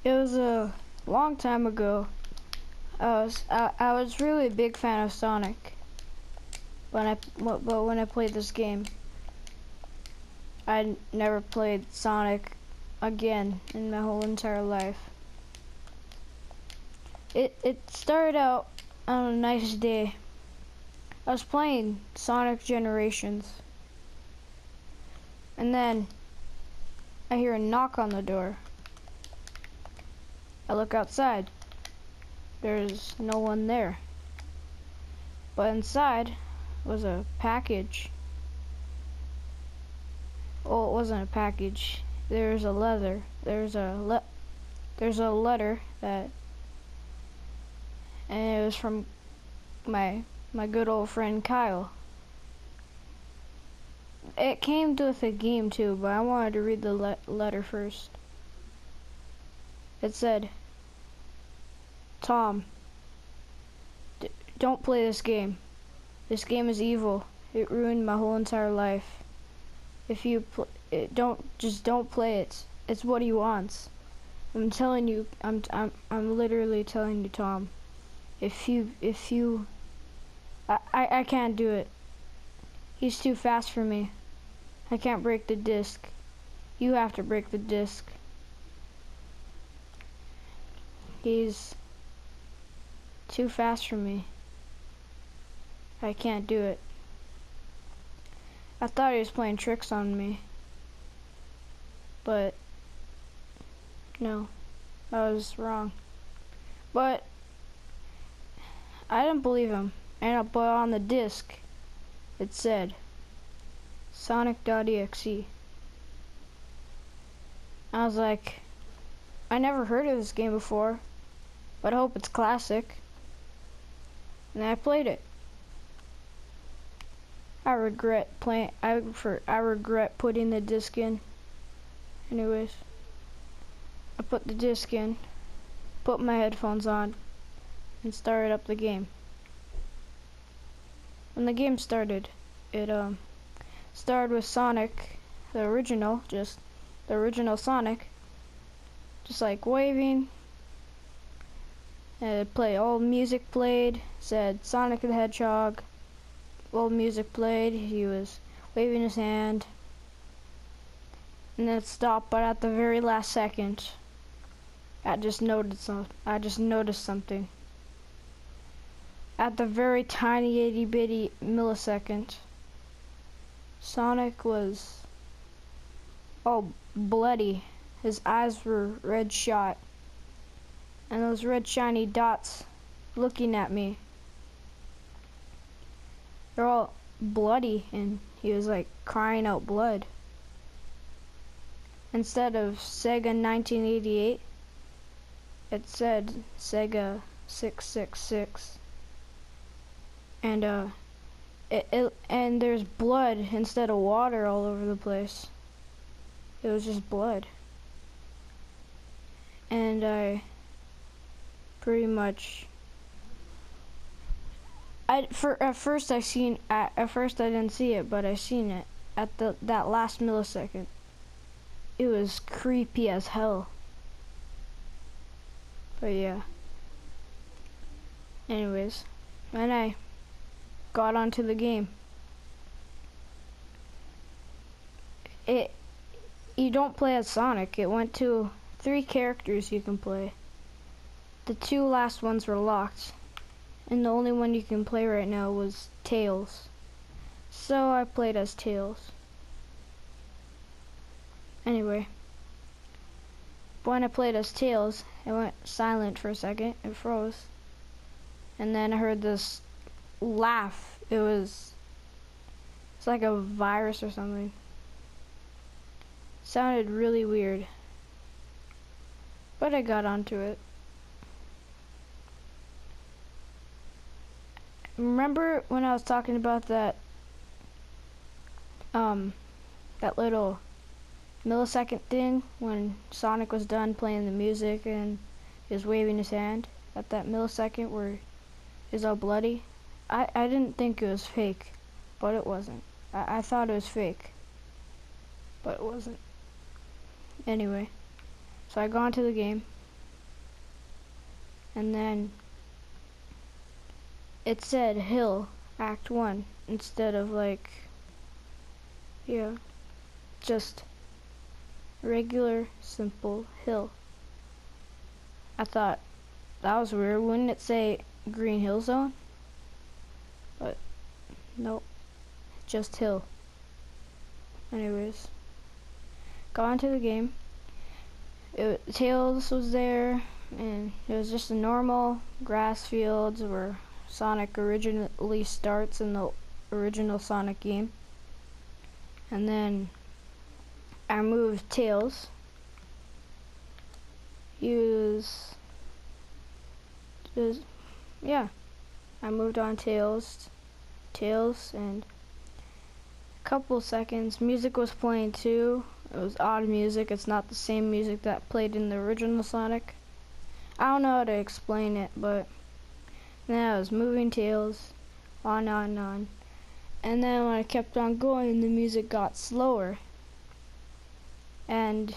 It was a long time ago. I was really a big fan of Sonic but when I played this game. I never played Sonic again in my whole entire life. It started out on a nice day. I was playing Sonic Generations, and then I hear a knock on the door. I look outside. There's no one there. But inside was a package. Oh, it wasn't a package. There's a letter. There's a letter that, and it was from my good old friend Kyle. It came with a game too, but I wanted to read the letter first. It said, "Tom, don't play this game. This game is evil. It ruined my whole entire life. If you don't play it. It's what he wants. I'm telling you. I'm literally telling you, Tom. If you, I can't do it. He's too fast for me. I can't break the disc. You have to break the disc. He's too fast for me. I can't do it." I thought he was playing tricks on me, but no, I was wrong. But I didn't believe him, but on the disc it said Sonic.exe. I was like, I never heard of this game before, but I hope it's classic. And I played it. I regret putting the disc in. Anyways, I put the disc in, put my headphones on, and started up the game. When the game started, it started with Sonic, the original Sonic, just like waving. And all music played, said Sonic the Hedgehog. Old music played, he was waving his hand, and then it stopped. But at the very last second, I just noticed something. At the very tiny itty bitty millisecond, Sonic was all bloody. His eyes were red shot, and those red shiny dots looking at me. They're all bloody, and he was like crying out blood. Instead of Sega 1988, it said Sega 666. And and there's blood instead of water all over the place. It was just blood. And I pretty much at first I didn't see it, but I seen it at that last millisecond. It was creepy as hell. But yeah. Anyways, and I got onto the game. You don't play as Sonic. It went to 3 characters you can play. The 2 last ones were locked, and the only one you can play right now was Tails. So I played as Tails. Anyway, when I played as Tails, it went silent for a second. It froze. And then I heard this laugh. It's like a virus or something. Sounded really weird. But I got onto it. Remember when I was talking about that little millisecond thing when Sonic was done playing the music and he was waving his hand at that millisecond where he's all bloody? I didn't think it was fake, but it wasn't. I thought it was fake, but it wasn't. Anyway, so I got into the game. and then it said hill, act 1, instead of like, yeah, just regular, simple hill. I thought, that was weird, wouldn't it say green hill zone? But, nope, just hill. Anyways, got into the game. Tails was there, and it was just a normal grass fields where Sonic originally starts in the original Sonic game. And then I moved Tails. Yeah, I moved on Tails, and a couple seconds, music was playing too. It was odd music. It's not the same music that played in the original Sonic. I don't know how to explain it, but then I was moving Tails, on, and then when I kept on going, the music got slower, and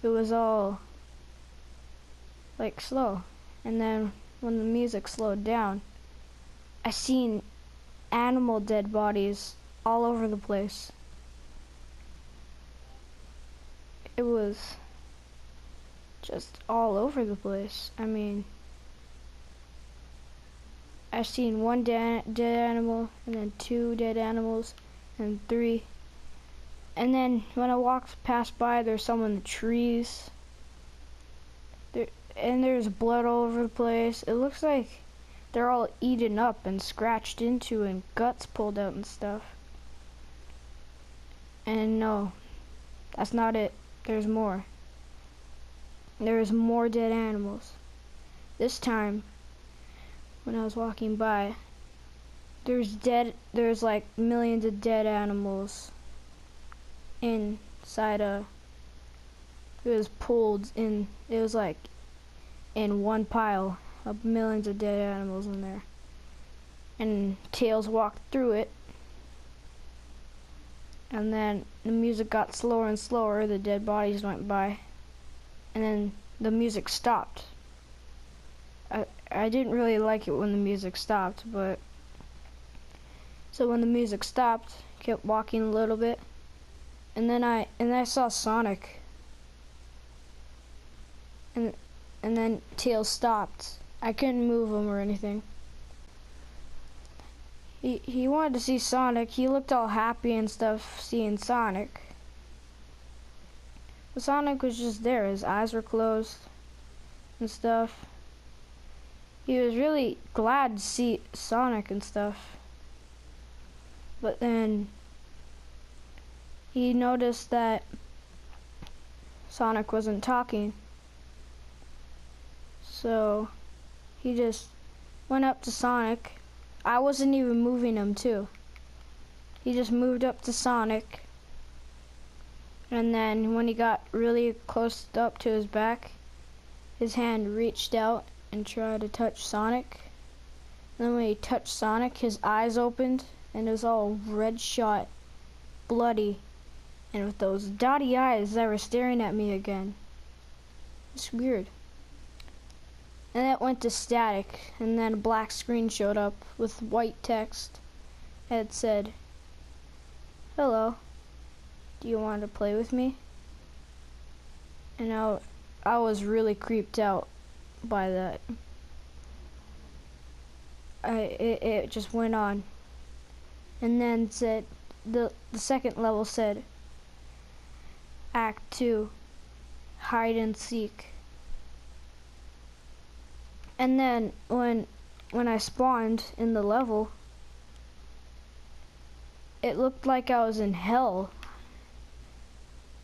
it was all like slow. And then when the music slowed down, I seen animal dead bodies all over the place. It was just all over the place. I mean, I seen one dead animal, and then 2 dead animals, and 3. And then when I walked past by, there's some in the trees. And there's blood all over the place. It looks like they're all eaten up and scratched into and guts pulled out and stuff. And no, that's not it. There's more. There's more dead animals. This time, when I was walking by, there's like millions of dead animals inside it was pulled in, it was like in one pile of millions of dead animals in there. And Tails walked through it, and then the music got slower and slower, the dead bodies went by, and then the music stopped. I didn't really like it when the music stopped, but so when the music stopped, I kept walking a little bit, and then I saw Sonic, and then Tails stopped. I couldn't move him or anything. He wanted to see Sonic. He looked all happy and stuff seeing Sonic. But Sonic was just there. His eyes were closed and stuff. He was really glad to see Sonic and stuff. But then he noticed that Sonic wasn't talking. So he just went up to Sonic. I wasn't even moving him too. He just moved up to Sonic. And then when he got really close up to his back, his hand reached out and tried to touch Sonic. And then when he touched Sonic, his eyes opened and it was all red shot, bloody, and with those dotty eyes that were staring at me again. It's weird. And that went to static, and then a black screen showed up with white text. It said, "Hello, do you want to play with me?" And I was really creeped out by that. It just went on. And then said, the second level said, Act 2, hide and seek. And then when I spawned in the level, it looked like I was in hell.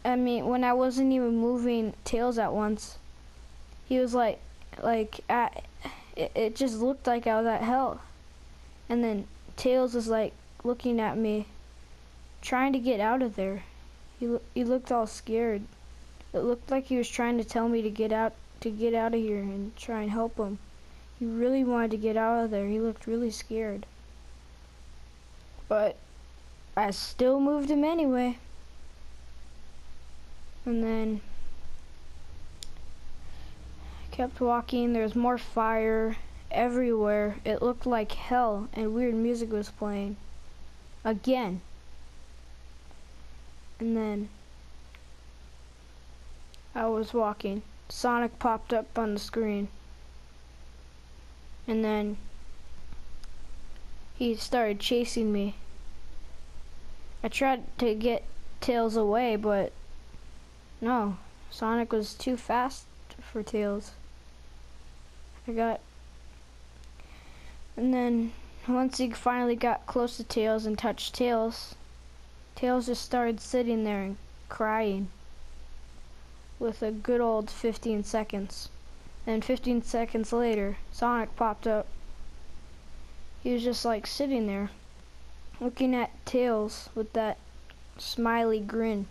I mean, when I wasn't even moving Tails at once, he was it just looked like I was at hell. And then Tails was like looking at me, trying to get out of there. He looked all scared. It looked like he was trying to tell me to get out of here and try and help him. He really wanted to get out of there. He looked really scared. But I still moved him anyway. And then Kept walking, there's more fire everywhere. It looked like hell, and weird music was playing. Again. And then I was walking. Sonic popped up on the screen. And then he started chasing me. I tried to get Tails away, but no. Sonic was too fast for Tails. And then once he finally got close to Tails and touched Tails, Tails just started sitting there and crying with a good old 15 seconds. And 15 seconds later, Sonic popped up. He was just like sitting there, looking at Tails with that smiley grin.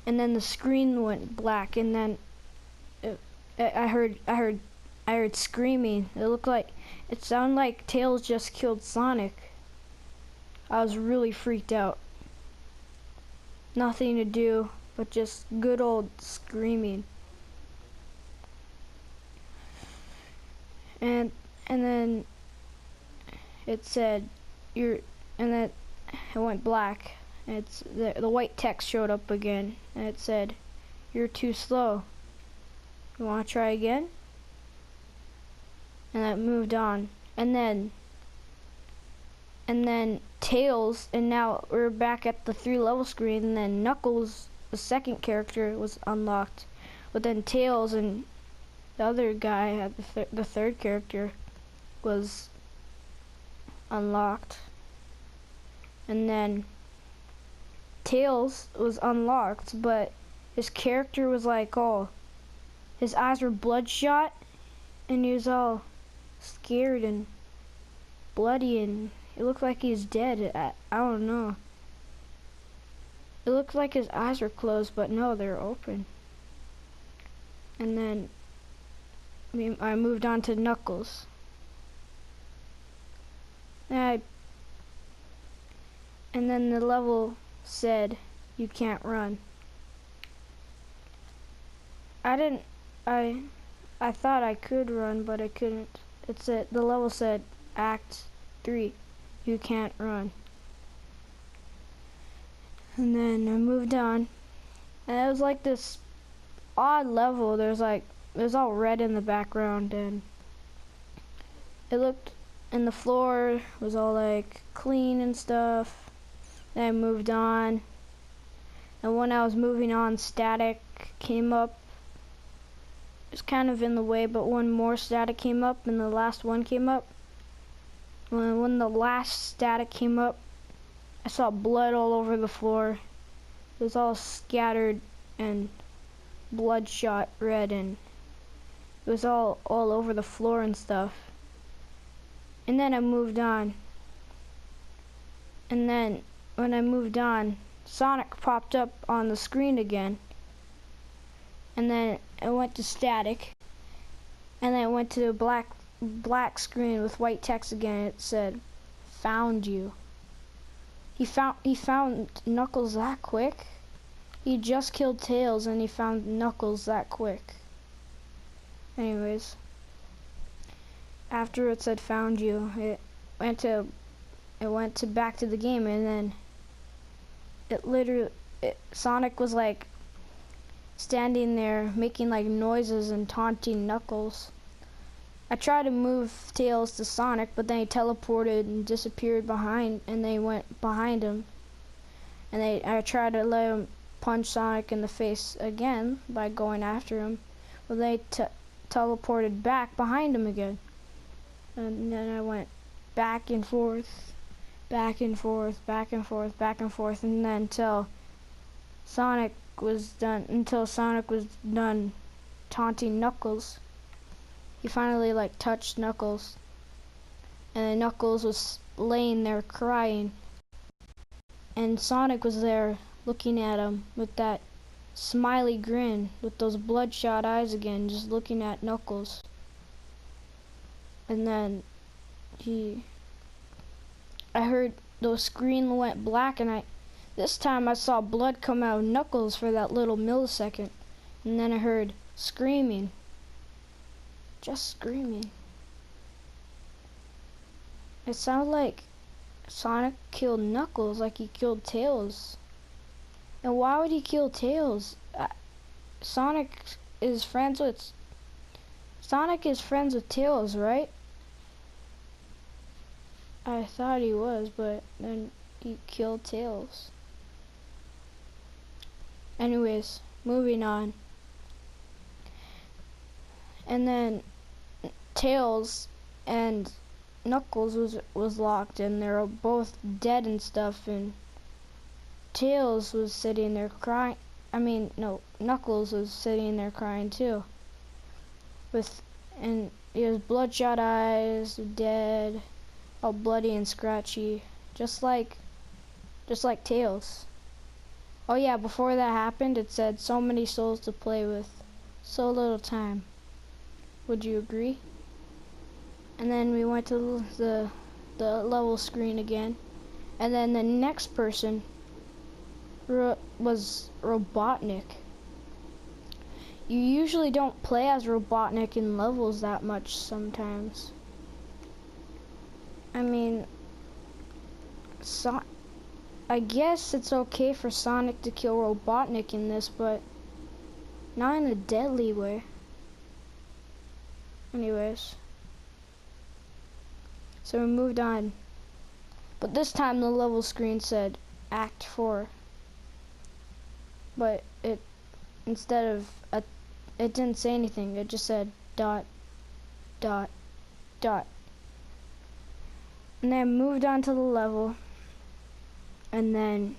And then the screen went black, and then I heard screaming. It sounded like Tails just killed Sonic. I was really freaked out. Nothing to do but just good old screaming. And then it said and then it went black. And the white text showed up again, and it said, "You're too slow. You want to try again?" And I moved on. And then Tails, and now we're back at the 3-level screen, and then Knuckles, the second character, was unlocked. But then Tails and the other guy, the third character, was unlocked. And then Tails was unlocked, but his character was like his eyes were bloodshot, and he was all scared and bloody, and it looked like he's dead. I don't know. It looked like his eyes were closed, but no, they're open. And then I moved on to Knuckles. And then the level said, "You can't run." I thought I could run, but I couldn't. The level said, "Act 3, you can't run." And then I moved on, and it was like this odd level. It was all red in the background, and and the floor was all like clean and stuff. Then I moved on, and when I was moving on, static came up. It was kind of in the way, but one more static came up, and the last one came up. When the last static came up, I saw blood all over the floor. It was all scattered and bloodshot red, and it was all over the floor and stuff. And then I moved on. And then when I moved on, Sonic popped up on the screen again. And then it went to static. And then it went to a black screen with white text again. It said, "Found you." He found Knuckles that quick. He just killed Tails, and he found Knuckles that quick. Anyways, after it said "found you," it went to back to the game, and then Sonic was like standing there making like noises and taunting Knuckles. I tried to move Tails to Sonic, but then he teleported and disappeared behind, and they went behind him. And I tried to let him punch Sonic in the face again by going after him, but they teleported back behind him again. And then I went back and forth, back and forth, back and forth, back and forth, and then until Sonic was done taunting Knuckles. He finally like touched Knuckles, and then Knuckles was laying there crying, and Sonic was there looking at him with that smiley grin with those bloodshot eyes again, just looking at Knuckles. And then I heard the screen went black, and this time I saw blood come out of Knuckles for that little millisecond, and then I heard screaming. Just screaming. It sounded like Sonic killed Knuckles, like he killed Tails. And why would he kill Tails? Sonic is friends with Tails, right? I thought he was, but then he killed Tails. Anyways, moving on. And then Tails and Knuckles was locked, and they were both dead and stuff, and Tails was sitting there crying. Knuckles was sitting there crying too. And he has bloodshot eyes, dead, all bloody and scratchy, just like Tails. Oh yeah, before that happened, it said so many souls to play with, so little time. Would you agree? And then we went to the level screen again, and then the next person was Robotnik. You usually don't play as Robotnik in levels that much sometimes. I mean, I guess it's okay for Sonic to kill Robotnik in this, but not in a deadly way. Anyways. So we moved on. But this time the level screen said Act 4. But it didn't say anything. It just said ... And then I moved on to the level. And then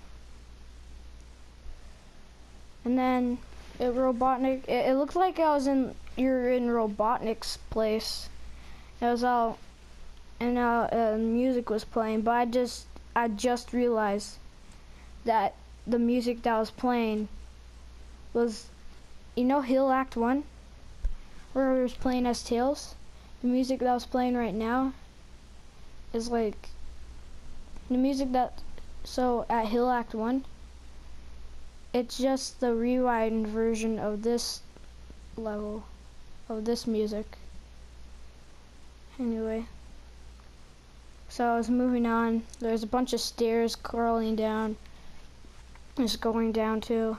it looked like you're in Robotnik's place. It was all, and music was playing, but I just realized that the music that was playing was, Hill Act 1, where it was playing as Tails. The music that was playing right now is like the music so at Hill Act 1, it's just the rewind version of this level, of this music. Anyway, so I was moving on. There's a bunch of stairs crawling down, just going down too.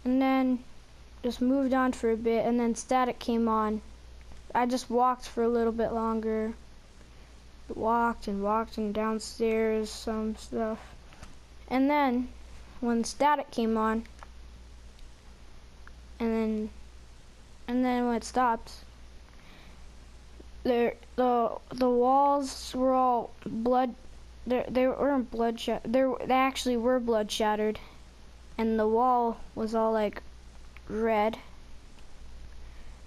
And then just moved on for a bit, and then static came on. I just walked for a little bit longer. Walked and downstairs, some stuff. And then when static came on, and then when it stopped, the walls were all blood. They weren't blood shattered. They actually were blood shattered, and the wall was all like red,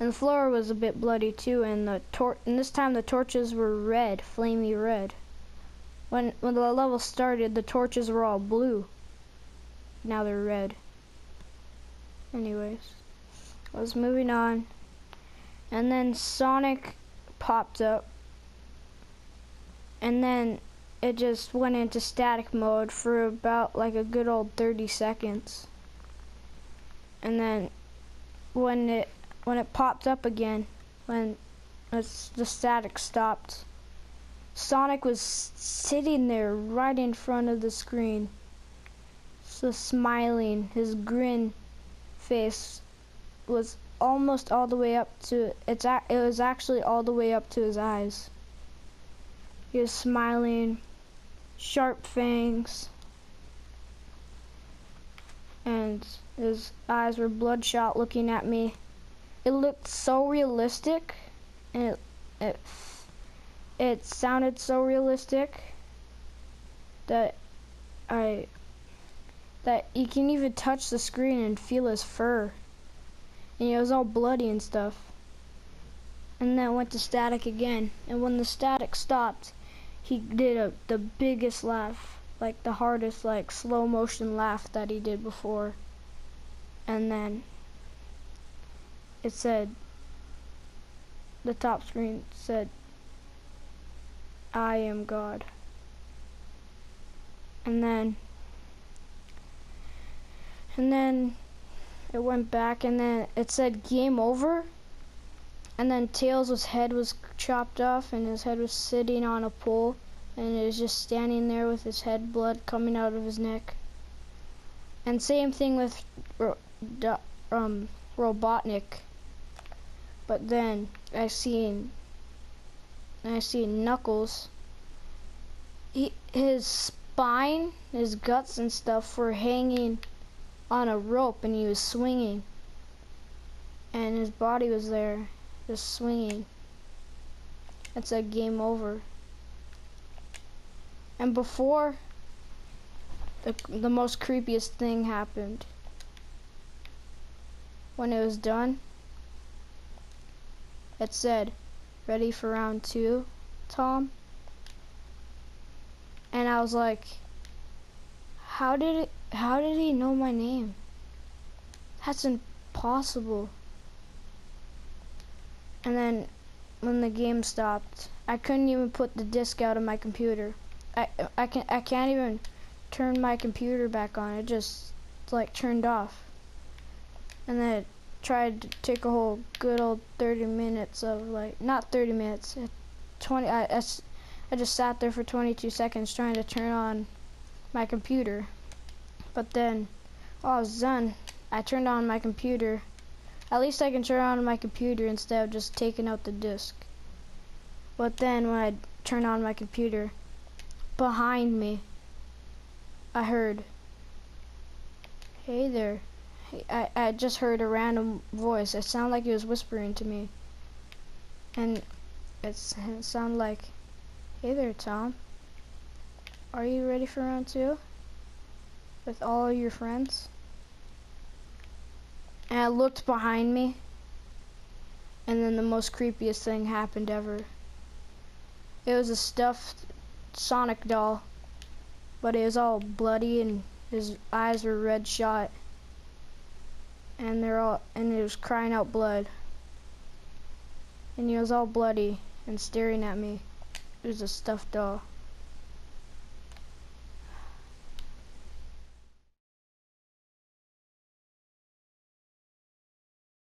and the floor was a bit bloody too. And this time the torches were red, flamey red. When the level started, the torches were all blue. Now they're red. Anyways, I was moving on, and then Sonic popped up, and then it just went into static mode for about like a good old 30 seconds. And then when it popped up again, when the static stopped, Sonic was sitting there right in front of the screen, so smiling. His grin face was almost all the way up to it was actually all the way up to his eyes. He was smiling, sharp fangs, and his eyes were bloodshot, looking at me. It looked so realistic, and it sounded so realistic that you can even touch the screen and feel his fur. And it was all bloody and stuff. And then it went to static again. And when the static stopped, he did the biggest laugh, like the hardest, like slow motion laugh that he did before. And then it said, the top screen said, "I am God." And then it went back, and then it said game over. And then Tails' head was chopped off, and his head was sitting on a pole, and it was just standing there with his head blood coming out of his neck. And same thing with Robotnik. But then I seen Knuckles. His spine, his guts and stuff were hanging on a rope, and he was swinging. And his body was there, just swinging. It said game over. And before the most creepiest thing happened, when it was done, it said, ready for round 2, Tom? And I was like, how did he know my name? That's impossible. And then when the game stopped, I couldn't even put the disc out of my computer. I can't even turn my computer back on. It just like turned off. And then it tried to take a whole good old 30 minutes of like, not 30 minutes, 20, I just sat there for 22 seconds trying to turn on my computer. But then, I was done. I turned on my computer. At least I can turn on my computer instead of just taking out the disc. But then when I turned on my computer, behind me, I heard, hey there. I just heard a random voice. It sounded like it was whispering to me. And it sounded like, hey there, Tom. Are you ready for round 2? With all your friends? And I looked behind me, and then the most creepiest thing happened ever. It was a stuffed Sonic doll, but it was all bloody and his eyes were red shot. And it was crying out blood. And he was all bloody and staring at me. It was a stuffed doll.